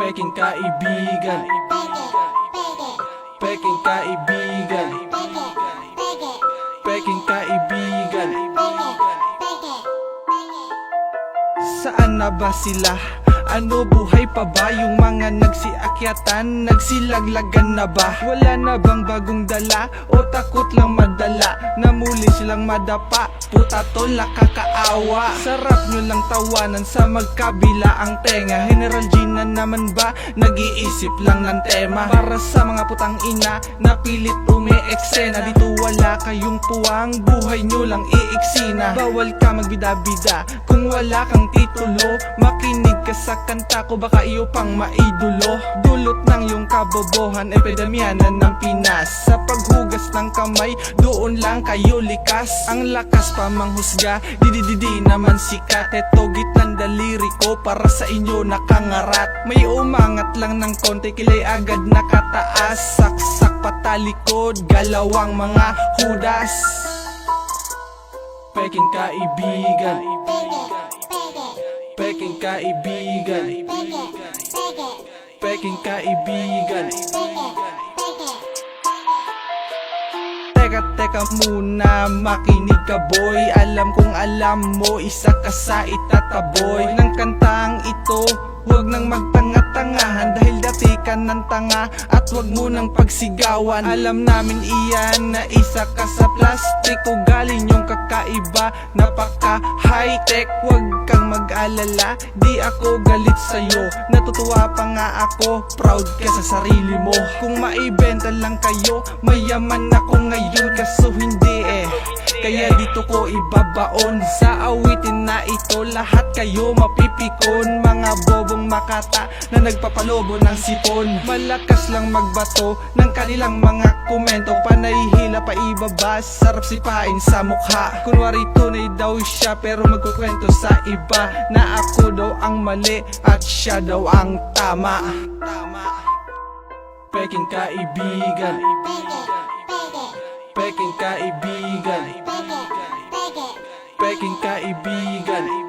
Peking kaibigan, peking kaibigan, peking kaibigan. Saan na ba sila? Ano, buhay pa ba yung mga nagsiakyatan? Nagsilaglagan na ba? Wala na bang bagong dala? O takot lang madala? Na muli silang madapa? Puta tol, nakakaawa. Sarap nyo lang tawanan sa magkabila ang tenga. General G na naman ba? Nag-iisip lang ng tema. Para sa mga putang ina na pilit umi-eksena. Dito wala kayong puwang, buhay nyo lang iiksina. Bawal ka magbida-bida kung wala kang titulo. Makinig ka sa kanta ko, baka iyo pang maidolo. Dulot ng iyong kabobohan, epidemyanan ng Pinas. Sa paghugas ng kamay, doon lang kayo likas. Ang lakas pa manghusga, di naman sikat. Eto gitnang daliri ko, para sa inyo nakangarat. May umangat lang ng konti, kilay agad nakataas. Saksak patalikod, galawang mga hudas. Peking kaibigan, peking kaibigan, peking kaibigan. Teka muna, makinig ka boy. Alam kong alam mo, isa ka sa itataboy ng kantang ito. Huwag nang magtanga-tangahan, dahil dati ka ng tanga. At huwag mo nang pagsigawan. Alam namin iyan na isa ka sa plastic. Ugali niyong kakaiba, napaka high-tech. Huwag kang mag-alala, di ako galit sa'yo. Natutuwa pa nga ako, proud ka sa sarili mo. Kung maibenta lang kayo, mayaman ako ngayon. Kaso hindi kaya dito ko ibabaon. Sa awitin na ito, lahat kayo mapipikon. Mga bobong makata na nagpapalobo ng sipon. Malakas lang magbato ng kanilang mga komento. Panahihila pa ibaba, sarap sipain sa mukha. Kunwari tunay daw siya, pero magkukwento sa iba na ako daw ang mali at siya daw ang tama. Peking kaibigan, peking kaibigan, peking kaibigan.